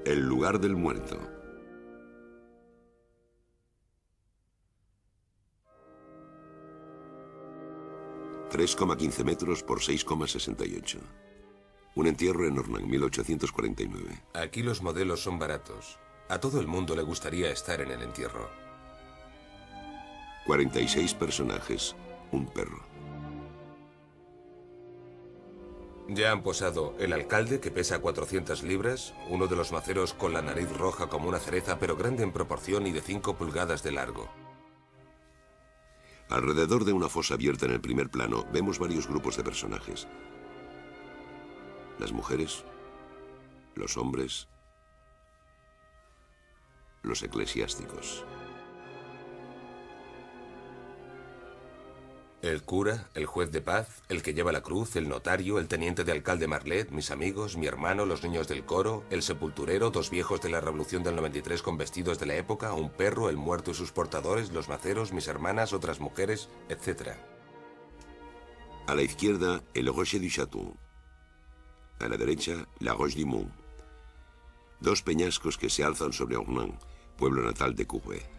El lugar del muerto. ...3,15 metros por 6,68. Un entierro en Ornans, 1849. Aquí los modelos son baratos. A todo el mundo le gustaría estar en el entierro. 46 personajes, un perro. Ya han posado el alcalde, que pesa 400 libras, uno de los maceros con la nariz roja como una cereza, pero grande en proporción y de 5 pulgadas de largo. Alrededor de una fosa abierta en el primer plano, vemos varios grupos de personajes. Las mujeres, los hombres, los eclesiásticos. El cura, el juez de paz, el que lleva la cruz, el notario, el teniente de alcalde Marlet, mis amigos, mi hermano, los niños del coro, el sepulturero, 2 viejos de la revolución del 93 con vestidos de la época, un perro, el muerto y sus portadores, los maceros, mis hermanas, otras mujeres, etc. A la izquierda, el Rocher du Château. A la derecha, la Roche du Mont. 2 peñascos que se alzan sobre Ornans, pueblo natal de Courbet.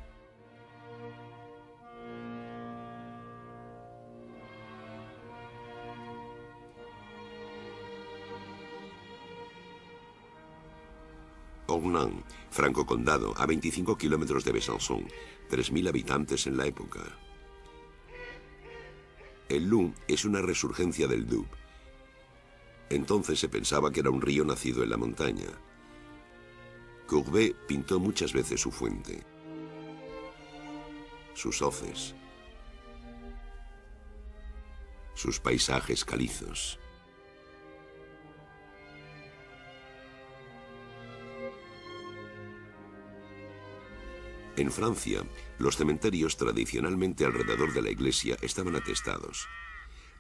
Ornans, franco condado, a 25 kilómetros de Besançon, 3.000 habitantes en la época. El Loup es una resurgencia del Doubs. Entonces se pensaba que era un río nacido en la montaña. Courbet pintó muchas veces su fuente, sus hoces, sus paisajes calizos. En Francia, los cementerios tradicionalmente alrededor de la iglesia estaban atestados.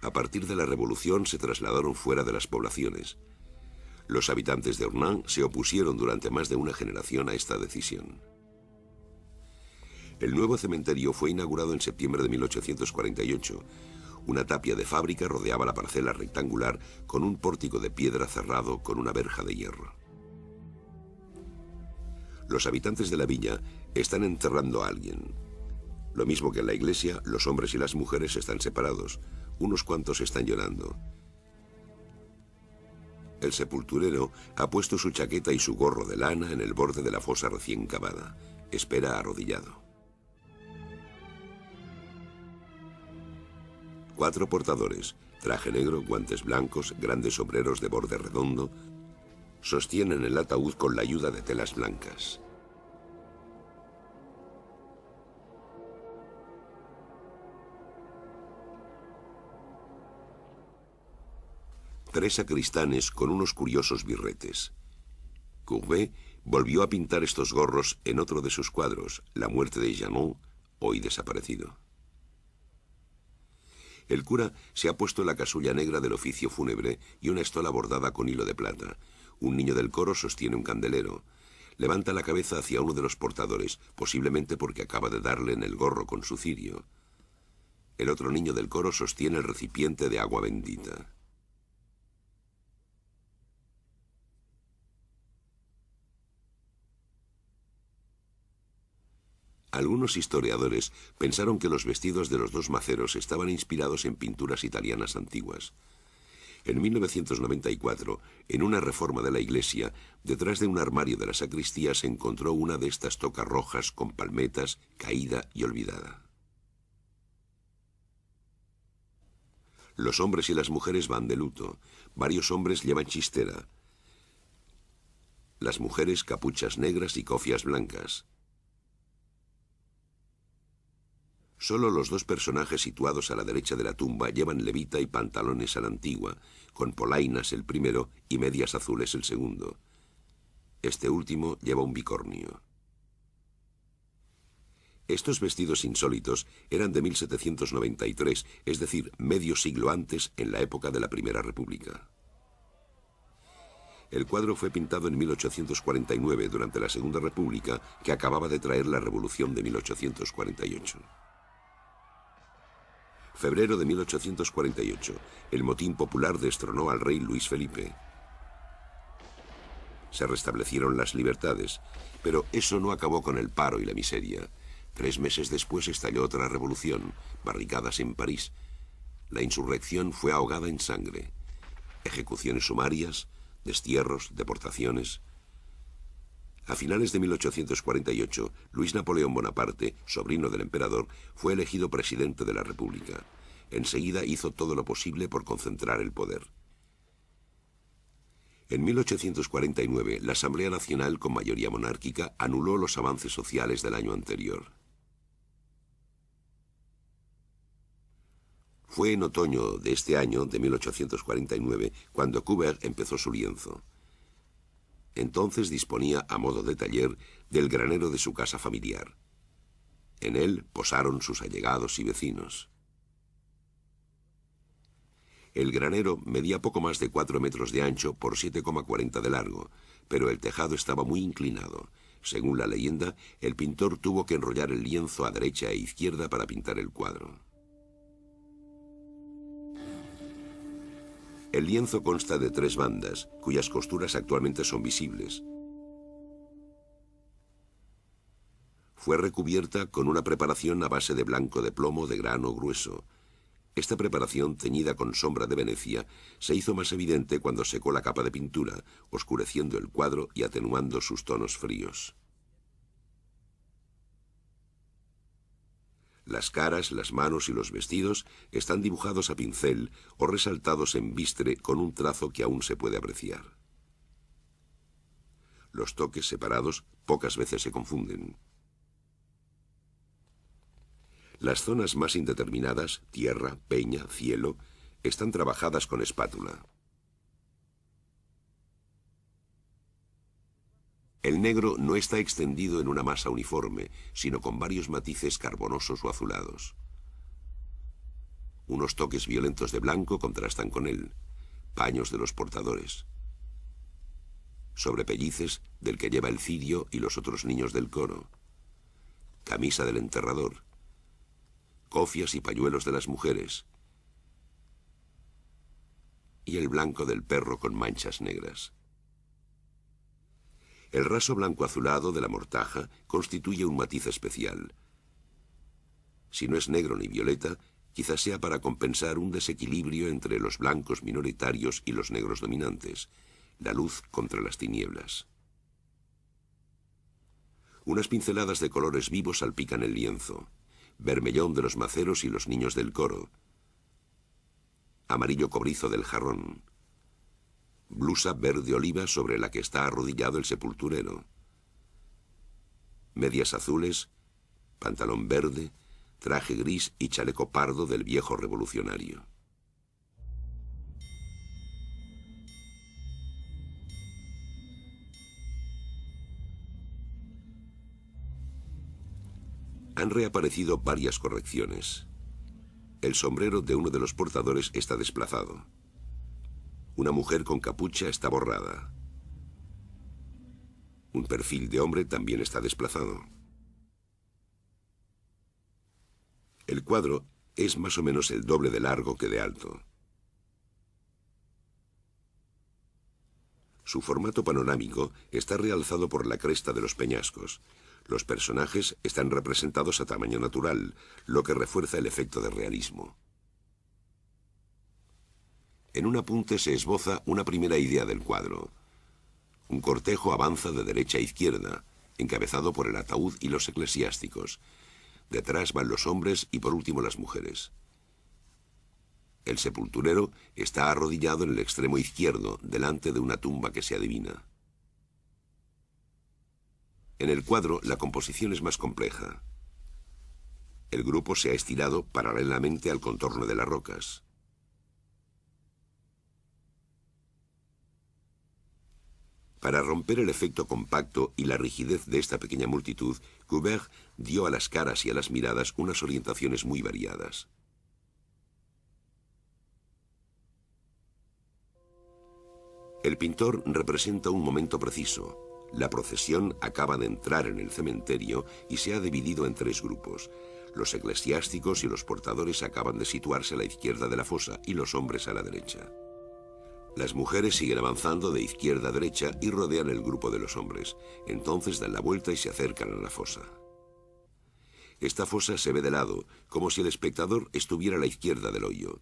A partir de la Revolución se trasladaron fuera de las poblaciones. Los habitantes de Ornans se opusieron durante más de una generación a esta decisión. El nuevo cementerio fue inaugurado en septiembre de 1848. Una tapia de fábrica rodeaba la parcela rectangular con un pórtico de piedra cerrado con una verja de hierro. Los habitantes de la villa están enterrando a alguien. Lo mismo que en la iglesia, los hombres y las mujeres están separados. Unos cuantos están llorando. El sepulturero ha puesto su chaqueta y su gorro de lana en el borde de la fosa recién cavada. Espera arrodillado. 4 portadores, traje negro, guantes blancos, grandes sombreros de borde redondo, sostienen el ataúd con la ayuda de telas blancas. Tres sacristanes con unos curiosos birretes. Courbet volvió a pintar estos gorros en otro de sus cuadros, La muerte de Janon, hoy desaparecido. El cura se ha puesto la casulla negra del oficio fúnebre y una estola bordada con hilo de plata. Un niño del coro sostiene un candelero. Levanta la cabeza hacia uno de los portadores, posiblemente porque acaba de darle en el gorro con su cirio. El otro niño del coro sostiene el recipiente de agua bendita. Algunos historiadores pensaron que los vestidos de los 2 maceros estaban inspirados en pinturas italianas antiguas. En 1994, en una reforma de la iglesia, detrás de un armario de la sacristía se encontró una de estas tocas rojas con palmetas, caída y olvidada. Los hombres y las mujeres van de luto. Varios hombres llevan chistera. Las mujeres capuchas negras y cofias blancas. Solo los 2 personajes situados a la derecha de la tumba llevan levita y pantalones a la antigua, con polainas el primero y medias azules el segundo. Este último lleva un bicornio. Estos vestidos insólitos eran de 1793, es decir, medio siglo antes, en la época de la Primera República. El cuadro fue pintado en 1849, durante la Segunda República, que acababa de traer la Revolución de 1848. Febrero de 1848, el motín popular destronó al rey Luis Felipe. Se restablecieron las libertades, pero eso no acabó con el paro y la miseria. 3 meses después estalló otra revolución, barricadas en París. La insurrección fue ahogada en sangre. Ejecuciones sumarias, destierros, deportaciones. A finales de 1848, Luis Napoleón Bonaparte, sobrino del emperador, fue elegido presidente de la República. Enseguida hizo todo lo posible por concentrar el poder. En 1849, la Asamblea Nacional, con mayoría monárquica, anuló los avances sociales del año anterior. Fue en otoño de este año, de 1849, cuando Courbet empezó su lienzo. Entonces disponía, a modo de taller, del granero de su casa familiar. En él posaron sus allegados y vecinos. El granero medía poco más de 4 metros de ancho por 7,40 de largo, pero el tejado estaba muy inclinado. Según la leyenda, el pintor tuvo que enrollar el lienzo a derecha e izquierda para pintar el cuadro. El lienzo consta de 3 bandas, cuyas costuras actualmente son visibles. Fue recubierta con una preparación a base de blanco de plomo de grano grueso. Esta preparación, teñida con sombra de Venecia, se hizo más evidente cuando secó la capa de pintura, oscureciendo el cuadro y atenuando sus tonos fríos. Las caras, las manos y los vestidos están dibujados a pincel o resaltados en bistre con un trazo que aún se puede apreciar. Los toques separados pocas veces se confunden. Las zonas más indeterminadas, tierra, peña, cielo, están trabajadas con espátula. El negro no está extendido en una masa uniforme, sino con varios matices carbonosos o azulados. Unos toques violentos de blanco contrastan con él, paños de los portadores. Sobrepellices del que lleva el cirio y los otros niños del coro. Camisa del enterrador. Cofias y pañuelos de las mujeres. Y el blanco del perro con manchas negras. El raso blanco azulado de la mortaja constituye un matiz especial. Si no es negro ni violeta, quizás sea para compensar un desequilibrio entre los blancos minoritarios y los negros dominantes, la luz contra las tinieblas. Unas pinceladas de colores vivos salpican el lienzo. Vermellón de los maceros y los niños del coro. Amarillo cobrizo del jarrón. Blusa verde oliva sobre la que está arrodillado el sepulturero. Medias azules, pantalón verde, traje gris y chaleco pardo del viejo revolucionario. Han reaparecido varias correcciones. El sombrero de uno de los portadores está desplazado. Una mujer con capucha está borrada. Un perfil de hombre también está desplazado. El cuadro es más o menos el doble de largo que de alto. Su formato panorámico está realzado por la cresta de los peñascos. Los personajes están representados a tamaño natural, lo que refuerza el efecto de realismo. En un apunte se esboza una primera idea del cuadro. Un cortejo avanza de derecha a izquierda, encabezado por el ataúd y los eclesiásticos. Detrás van los hombres y por último las mujeres. El sepulturero está arrodillado en el extremo izquierdo, delante de una tumba que se adivina. En el cuadro, la composición es más compleja. El grupo se ha estirado paralelamente al contorno de las rocas. Para romper el efecto compacto y la rigidez de esta pequeña multitud, Courbet dio a las caras y a las miradas unas orientaciones muy variadas. El pintor representa un momento preciso. La procesión acaba de entrar en el cementerio y se ha dividido en 3 grupos. Los eclesiásticos y los portadores acaban de situarse a la izquierda de la fosa y los hombres a la derecha. Las mujeres siguen avanzando de izquierda a derecha y rodean el grupo de los hombres. Entonces dan la vuelta y se acercan a la fosa. Esta fosa se ve de lado, como si el espectador estuviera a la izquierda del hoyo.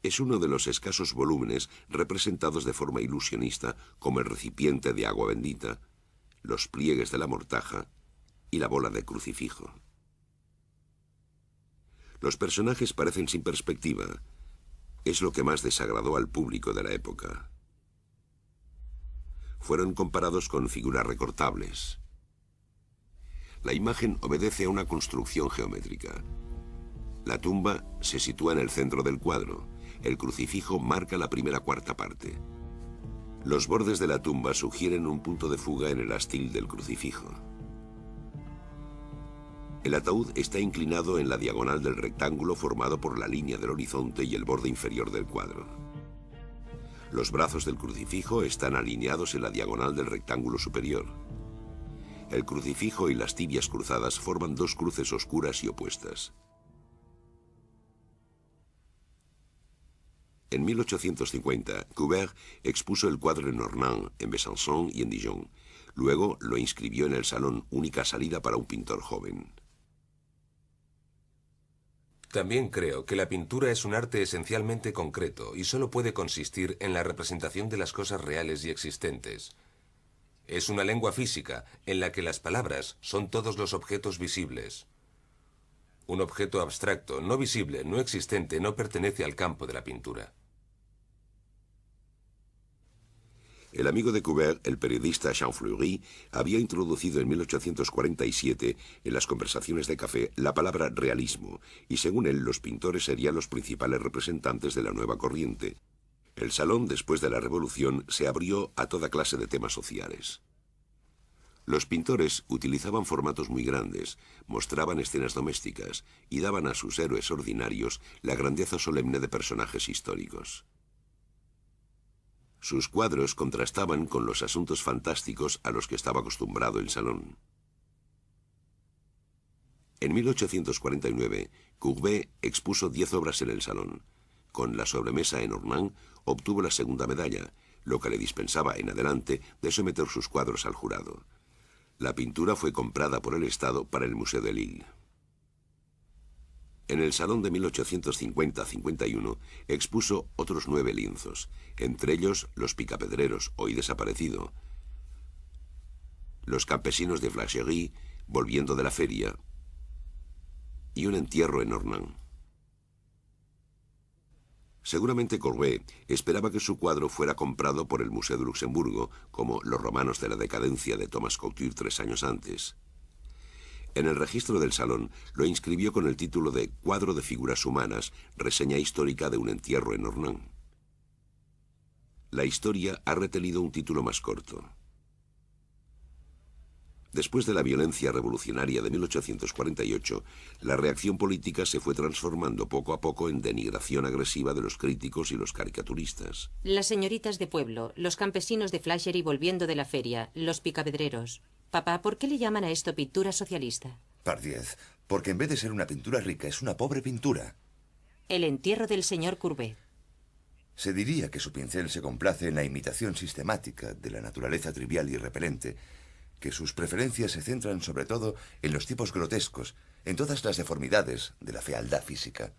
Es uno de los escasos volúmenes representados de forma ilusionista, como el recipiente de agua bendita, los pliegues de la mortaja y la bola de crucifijo. Los personajes parecen sin perspectiva. Es lo que más desagradó al público de la época. Fueron comparados con figuras recortables. La imagen obedece a una construcción geométrica. La tumba se sitúa en el centro del cuadro. El crucifijo marca la primera cuarta parte. Los bordes de la tumba sugieren un punto de fuga en el astil del crucifijo. El ataúd está inclinado en la diagonal del rectángulo formado por la línea del horizonte y el borde inferior del cuadro. Los brazos del crucifijo están alineados en la diagonal del rectángulo superior. El crucifijo y las tibias cruzadas forman dos cruces oscuras y opuestas. En 1850, Courbet expuso el cuadro en Ornans, en Besançon y en Dijon. Luego lo inscribió en el Salón, única salida para un pintor joven. También creo que la pintura es un arte esencialmente concreto y solo puede consistir en la representación de las cosas reales y existentes. Es una lengua física en la que las palabras son todos los objetos visibles. Un objeto abstracto, no visible, no existente, no pertenece al campo de la pintura. El amigo de Courbet, el periodista Jean Fleury, había introducido en 1847 en las conversaciones de café la palabra realismo, y según él los pintores serían los principales representantes de la nueva corriente. El salón, después de la Revolución, se abrió a toda clase de temas sociales. Los pintores utilizaban formatos muy grandes, mostraban escenas domésticas y daban a sus héroes ordinarios la grandeza solemne de personajes históricos. Sus cuadros contrastaban con los asuntos fantásticos a los que estaba acostumbrado el salón. En 1849, Courbet expuso 10 obras en el salón. Con la sobremesa en Ornans obtuvo la segunda medalla, lo que le dispensaba en adelante de someter sus cuadros al jurado. La pintura fue comprada por el Estado para el Museo de Lille. En el salón de 1850-51 expuso otros 9 lienzos, entre ellos Los Picapedreros, hoy desaparecido, Los campesinos de Flachéry, volviendo de la feria, y Un entierro en Ornans. Seguramente Courbet esperaba que su cuadro fuera comprado por el Museo de Luxemburgo, como Los romanos de la decadencia de Thomas Couture 3 años antes. En el registro del salón lo inscribió con el título de Cuadro de figuras humanas, reseña histórica de un entierro en Ornans. La historia ha retenido un título más corto. Después de la violencia revolucionaria de 1848, la reacción política se fue transformando poco a poco en denigración agresiva de los críticos y los caricaturistas. Las señoritas de pueblo, los campesinos de Flachéry volviendo de la feria, los picapedreros. Papá, ¿por qué le llaman a esto pintura socialista? Pardiez, porque en vez de ser una pintura rica, es una pobre pintura. El entierro del señor Courbet. Se diría que su pincel se complace en la imitación sistemática de la naturaleza trivial y repelente, que sus preferencias se centran sobre todo en los tipos grotescos, en todas las deformidades de la fealdad física.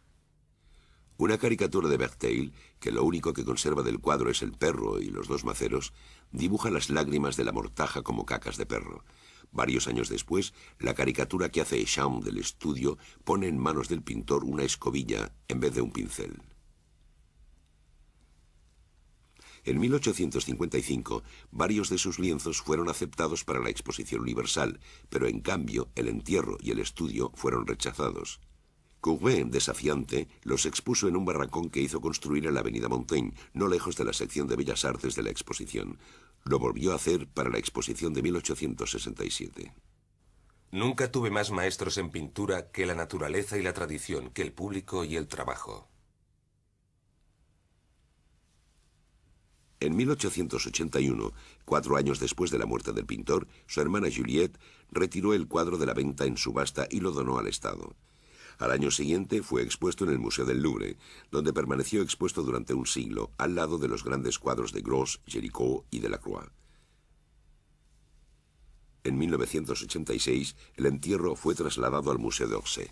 Una caricatura de Bertheil, que lo único que conserva del cuadro es el perro y los 2 maceros, dibuja las lágrimas de la mortaja como cacas de perro. Varios años después, la caricatura que hace Echam del estudio pone en manos del pintor una escobilla en vez de un pincel. En 1855, varios de sus lienzos fueron aceptados para la Exposición Universal, pero en cambio el entierro y el estudio fueron rechazados. Courbet, desafiante, los expuso en un barracón que hizo construir en la avenida Montaigne, no lejos de la sección de Bellas Artes de la exposición. Lo volvió a hacer para la exposición de 1867. Nunca tuve más maestros en pintura que la naturaleza y la tradición, que el público y el trabajo. En 1881, 4 años después de la muerte del pintor, su hermana Juliette retiró el cuadro de la venta en subasta y lo donó al Estado. Al año siguiente fue expuesto en el Museo del Louvre, donde permaneció expuesto durante un siglo, al lado de los grandes cuadros de Gros, Géricault y Delacroix. En 1986, el entierro fue trasladado al Museo d'Orsay.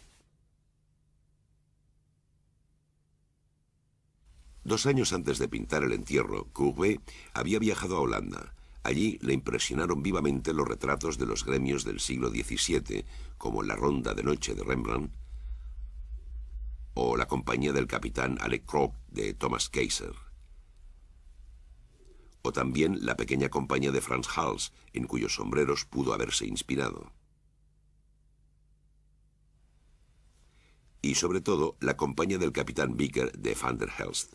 2 años antes de pintar el entierro, Courbet había viajado a Holanda. Allí le impresionaron vivamente los retratos de los gremios del siglo XVII, como La Ronda de Noche de Rembrandt, o La Compañía del Capitán Alec Croc de Thomas Kaiser, o también La Pequeña Compañía de Franz Hals, en cuyos sombreros pudo haberse inspirado. Y sobre todo, La Compañía del Capitán Vicker de Van der Helst.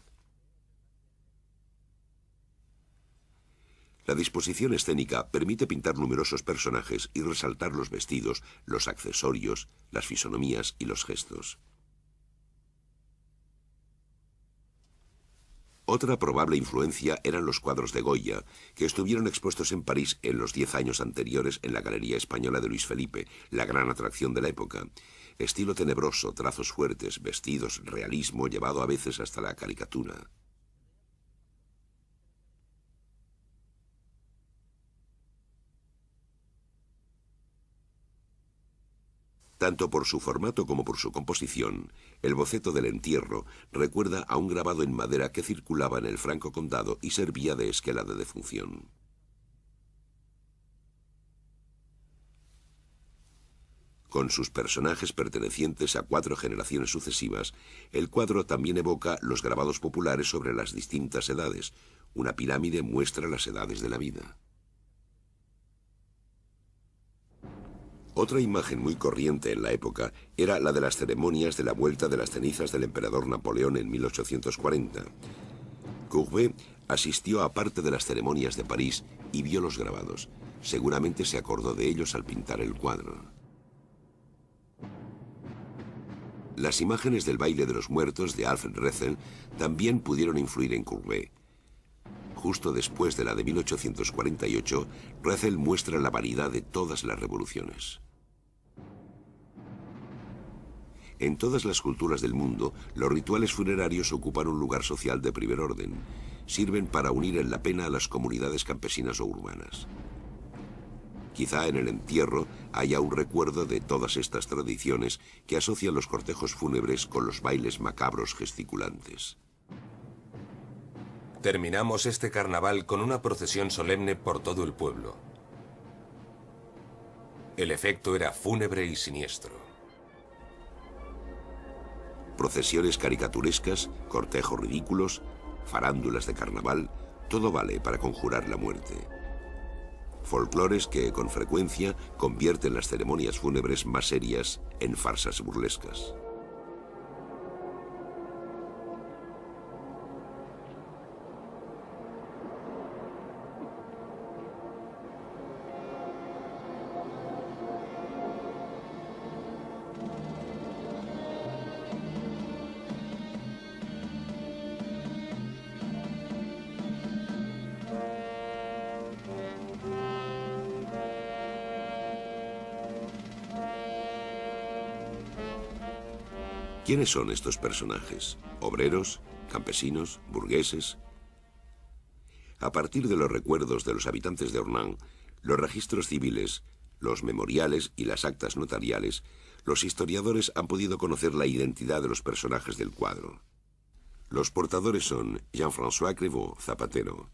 La disposición escénica permite pintar numerosos personajes y resaltar los vestidos, los accesorios, las fisonomías y los gestos. Otra probable influencia eran los cuadros de Goya, que estuvieron expuestos en París en los 10 años anteriores en la Galería Española de Luis Felipe, la gran atracción de la época. Estilo tenebroso, trazos fuertes, vestidos, realismo llevado a veces hasta la caricatura. Tanto por su formato como por su composición, el boceto del entierro recuerda a un grabado en madera que circulaba en el Franco Condado y servía de esquela de defunción. Con sus personajes pertenecientes a 4 generaciones sucesivas, el cuadro también evoca los grabados populares sobre las distintas edades. Una pirámide muestra las edades de la vida. Otra imagen muy corriente en la época era la de las ceremonias de la vuelta de las cenizas del emperador Napoleón en 1840. Courbet asistió a parte de las ceremonias de París y vio los grabados. Seguramente se acordó de ellos al pintar el cuadro. Las imágenes del baile de los muertos de Alfred Rethel también pudieron influir en Courbet. Justo después de la de 1848, Rethel muestra la vanidad de todas las revoluciones. En todas las culturas del mundo, los rituales funerarios ocupan un lugar social de primer orden. Sirven para unir en la pena a las comunidades campesinas o urbanas. Quizá en el entierro haya un recuerdo de todas estas tradiciones que asocian los cortejos fúnebres con los bailes macabros gesticulantes. Terminamos este carnaval con una procesión solemne por todo el pueblo. El efecto era fúnebre y siniestro. Procesiones caricaturescas, cortejos ridículos, farándulas de carnaval, todo vale para conjurar la muerte. Folclores que, con frecuencia, convierten las ceremonias fúnebres más serias en farsas burlescas. ¿Quiénes son estos personajes? ¿Obreros? ¿Campesinos? ¿Burgueses? A partir de los recuerdos de los habitantes de Ornans, los registros civiles, los memoriales y las actas notariales, los historiadores han podido conocer la identidad de los personajes del cuadro. Los portadores son Jean-François Crevaux, zapatero;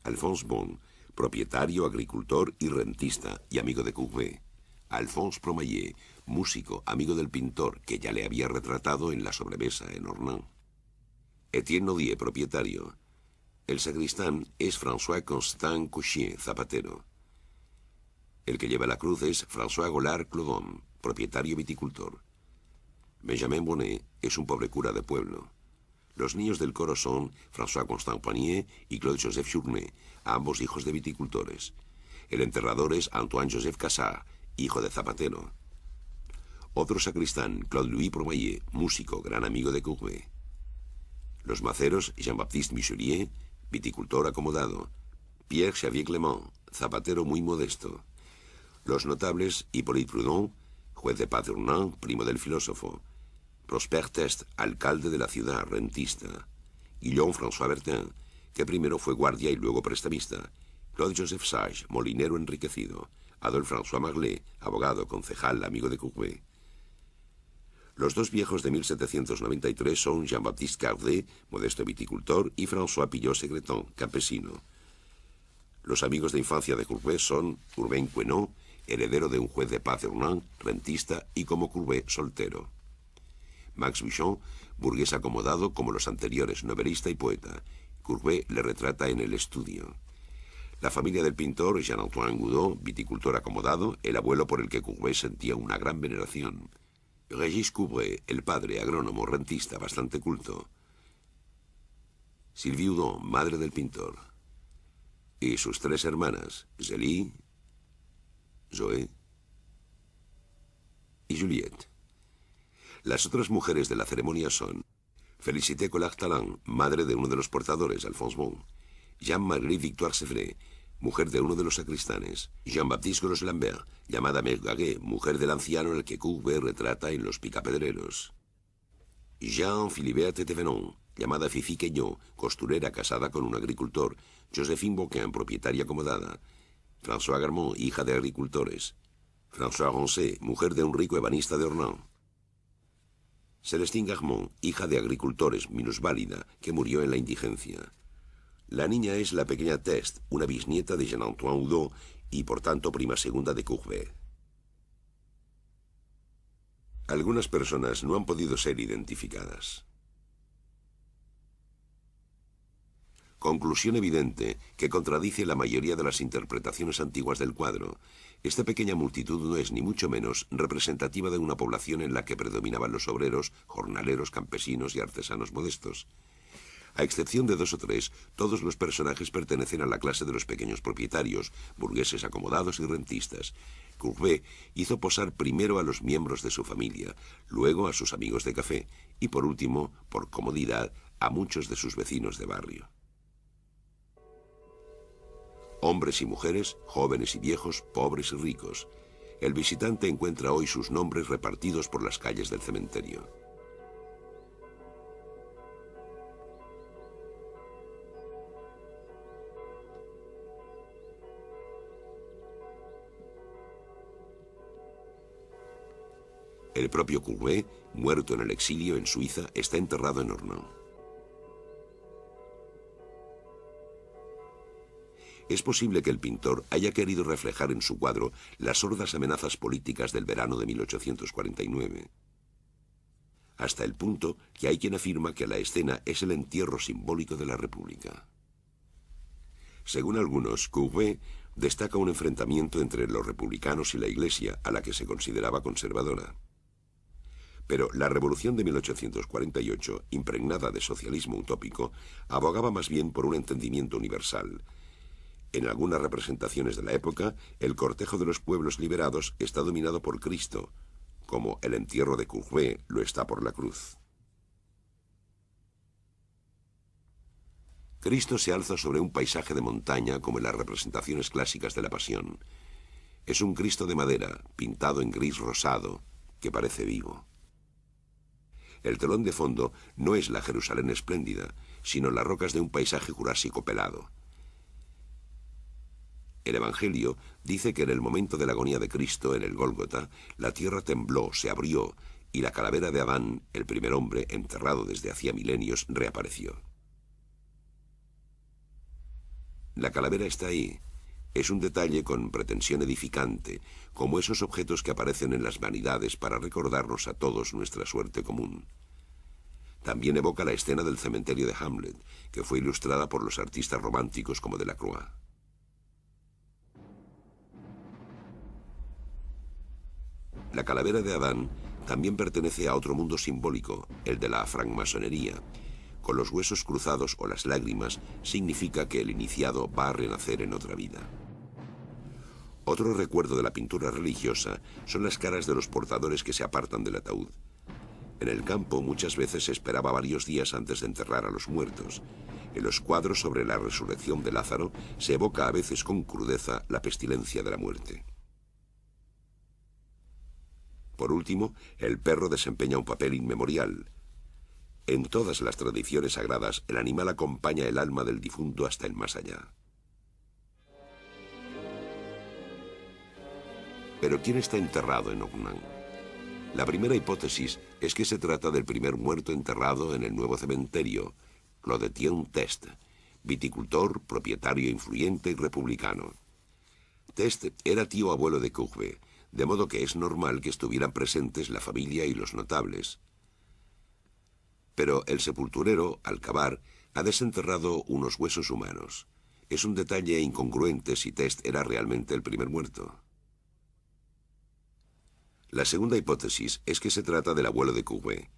Alphonse Bon, propietario, agricultor y rentista y amigo de Courbet; Alphonse Promayet, músico, amigo del pintor, que ya le había retratado en la sobremesa en Ornans; Etienne Nodier, propietario. El sacristán es François-Constant Couchier, zapatero. El que lleva la cruz es François Gollard Clodon, propietario viticultor. Benjamin Bonnet es un pobre cura de pueblo. Los niños del coro son François-Constant Panier y Claude-Joseph Journet, ambos hijos de viticultores. El enterrador es Antoine-Joseph Cassard, hijo de zapatero. Otro sacristán, Claude-Louis Promayet, músico, gran amigo de Courbet. Los maceros, Jean-Baptiste Michelier, viticultor acomodado; Pierre Xavier Clement, zapatero muy modesto. Los notables, Hippolyte Proudhon, juez de paz de Hernán, primo del filósofo. Prosper Test, alcalde de la ciudad, rentista. Guillaume François Bertin, que primero fue guardia y luego prestamista. Claude Joseph Sage, molinero enriquecido. Adolphe François Marlet, abogado, concejal, amigo de Courbet. Los dos viejos de 1793 son Jean-Baptiste Cardet, modesto viticultor, y François Pillot-Segreton, campesino. Los amigos de infancia de Courbet son Urbain Queneau, heredero de un juez de paz de Hernán, rentista, y como Courbet, soltero. Max Bouchon, burgués acomodado como los anteriores, novelista y poeta. Courbet le retrata en El estudio. La familia del pintor, Jean-Antoine Goudot, viticultor acomodado, el abuelo por el que Courbet sentía una gran veneración. Régis Courbet, el padre, agrónomo, rentista, bastante culto. Sylvie Houdon, madre del pintor. Y sus tres hermanas, Zélie, Zoé y Juliette. Las otras mujeres de la ceremonia son Félicité Collard-Talland, madre de uno de los portadores, Alphonse Bon; Jean-Marie Victoire Sevray, mujer de uno de los sacristanes; Jean-Baptiste Gros-Lambert, llamada Mère Gaguet, mujer del anciano al que Courbet retrata en Los Picapedreros; Jean-Philibert Thévenon, llamada Fifi Queñot, costurera casada con un agricultor; Joséphine Boquin, propietaria acomodada; François Garmont, hija de agricultores; François Roncet, mujer de un rico ebanista de Hernán; Célestine Garmont, hija de agricultores, minusválida, que murió en la indigencia. La niña es la pequeña Test, una bisnieta de Jean-Antoine Houdon y por tanto prima segunda de Courbet. Algunas personas no han podido ser identificadas. Conclusión evidente que contradice la mayoría de las interpretaciones antiguas del cuadro. Esta pequeña multitud no es ni mucho menos representativa de una población en la que predominaban los obreros, jornaleros, campesinos y artesanos modestos. A excepción de 2 o 3, todos los personajes pertenecen a la clase de los pequeños propietarios, burgueses acomodados y rentistas. Courbet hizo posar primero a los miembros de su familia, luego a sus amigos de café y por último, por comodidad, a muchos de sus vecinos de barrio. Hombres y mujeres, jóvenes y viejos, pobres y ricos. El visitante encuentra hoy sus nombres repartidos por las calles del cementerio. El propio Courbet, muerto en el exilio en Suiza, está enterrado en Hernán. Es posible que el pintor haya querido reflejar en su cuadro las sordas amenazas políticas del verano de 1849. Hasta el punto que hay quien afirma que la escena es el entierro simbólico de la República. Según algunos, Courbet destaca un enfrentamiento entre los republicanos y la Iglesia, a la que se consideraba conservadora. Pero la revolución de 1848, impregnada de socialismo utópico, abogaba más bien por un entendimiento universal. En algunas representaciones de la época, el cortejo de los pueblos liberados está dominado por Cristo, como el entierro de Courbet lo está por la cruz. Cristo se alza sobre un paisaje de montaña como en las representaciones clásicas de la Pasión. Es un Cristo de madera, pintado en gris rosado, que parece vivo. El telón de fondo no es la Jerusalén espléndida, sino las rocas de un paisaje jurásico pelado. El Evangelio dice que en el momento de la agonía de Cristo en el Gólgota, la tierra tembló, se abrió, y la calavera de Adán, el primer hombre, enterrado desde hacía milenios, reapareció. La calavera está ahí. Es un detalle con pretensión edificante, como esos objetos que aparecen en las vanidades para recordarnos a todos nuestra suerte común. También evoca la escena del cementerio de Hamlet, que fue ilustrada por los artistas románticos como Delacroix. La calavera de Adán también pertenece a otro mundo simbólico, el de la francmasonería. Con los huesos cruzados o las lágrimas significa que el iniciado va a renacer en otra vida. Otro recuerdo de la pintura religiosa son las caras de los portadores que se apartan del ataúd. En el campo muchas veces se esperaba varios días antes de enterrar a los muertos. En los cuadros sobre la resurrección de Lázaro se evoca a veces con crudeza la pestilencia de la muerte. Por último, el perro desempeña un papel inmemorial. En todas las tradiciones sagradas, el animal acompaña el alma del difunto hasta el más allá. Pero ¿quién está enterrado en Ognan? La primera hipótesis es que se trata del primer muerto enterrado en el nuevo cementerio, Clodetien Test, viticultor, propietario influyente y republicano. Test era tío abuelo de Courbet, de modo que es normal que estuvieran presentes la familia y los notables. Pero el sepulturero, al cavar, ha desenterrado unos huesos humanos. Es un detalle incongruente si Test era realmente el primer muerto. La segunda hipótesis es que se trata del abuelo de Courbet.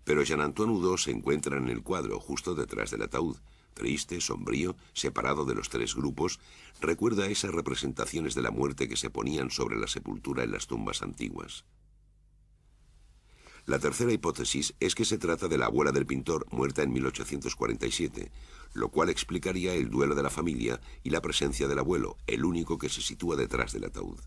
Pero Jean-Antoine Udo se encuentra en el cuadro, justo detrás del ataúd. Triste, sombrío, separado de los tres grupos, recuerda esas representaciones de la muerte que se ponían sobre la sepultura en las tumbas antiguas. La tercera hipótesis es que se trata de la abuela del pintor, muerta en 1847, lo cual explicaría el duelo de la familia y la presencia del abuelo, el único que se sitúa detrás del ataúd.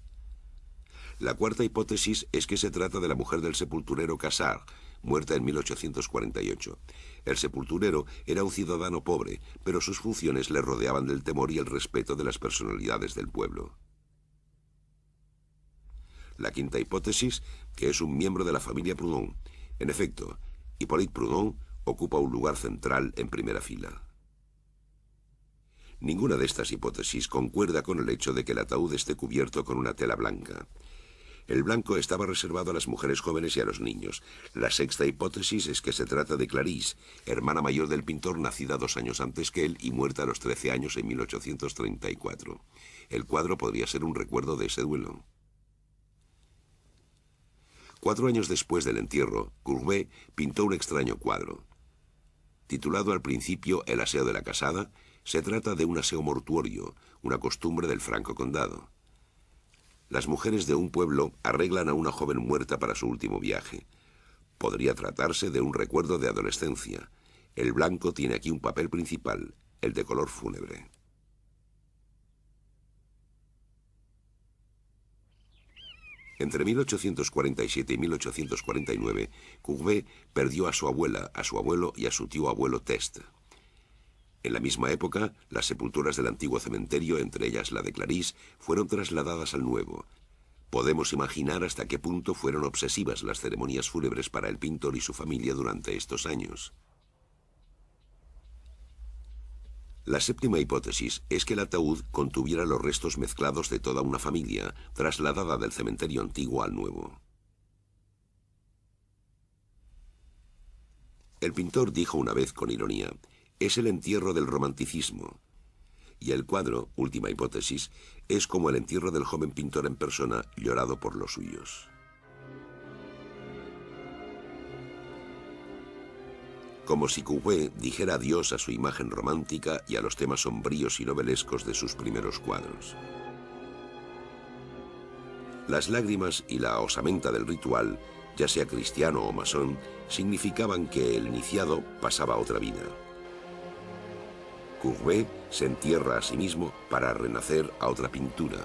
La cuarta hipótesis es que se trata de la mujer del sepulturero Cassard, muerta en 1848. El sepulturero era un ciudadano pobre, pero sus funciones le rodeaban del temor y el respeto de las personalidades del pueblo. La quinta hipótesis, que es un miembro de la familia Proudhon. En efecto, Hippolyte Proudhon ocupa un lugar central en primera fila. Ninguna de estas hipótesis concuerda con el hecho de que el ataúd esté cubierto con una tela blanca. El blanco estaba reservado a las mujeres jóvenes y a los niños. La sexta hipótesis es que se trata de Clarisse, hermana mayor del pintor, nacida 2 años antes que él y muerta a los 13 años en 1834. El cuadro podría ser un recuerdo de ese duelo. 4 años después del entierro, Courbet pintó un extraño cuadro. Titulado al principio El aseo de la casada, se trata de un aseo mortuorio, una costumbre del Franco Condado. Las mujeres de un pueblo arreglan a una joven muerta para su último viaje. Podría tratarse de un recuerdo de adolescencia. El blanco tiene aquí un papel principal, el de color fúnebre. Entre 1847 y 1849, Courbet perdió a su abuela, a su abuelo y a su tío abuelo Test. En la misma época, las sepulturas del antiguo cementerio, entre ellas la de Clarisse, fueron trasladadas al nuevo. Podemos imaginar hasta qué punto fueron obsesivas las ceremonias fúnebres para el pintor y su familia durante estos años. La séptima hipótesis es que el ataúd contuviera los restos mezclados de toda una familia, trasladada del cementerio antiguo al nuevo. El pintor dijo una vez con ironía: es el entierro del romanticismo. Y el cuadro, última hipótesis, es como el entierro del joven pintor en persona, llorado por los suyos. Como si Courbet dijera adiós a su imagen romántica y a los temas sombríos y novelescos de sus primeros cuadros. Las lágrimas y la osamenta del ritual, ya sea cristiano o masón, significaban que el iniciado pasaba a otra vida. Courbet se entierra a sí mismo para renacer a otra pintura.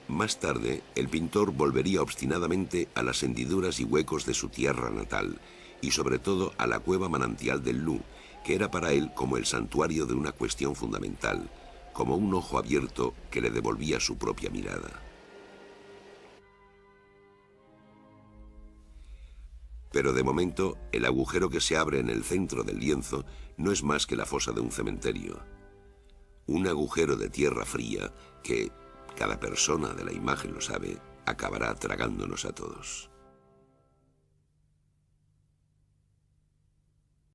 Más tarde, el pintor volvería obstinadamente a las hendiduras y huecos de su tierra natal, y sobre todo a la cueva manantial del Loup, que era para él como el santuario de una cuestión fundamental, como un ojo abierto que le devolvía su propia mirada. Pero de momento, el agujero que se abre en el centro del lienzo no es más que la fosa de un cementerio. Un agujero de tierra fría que, cada persona de la imagen lo sabe, acabará tragándonos a todos.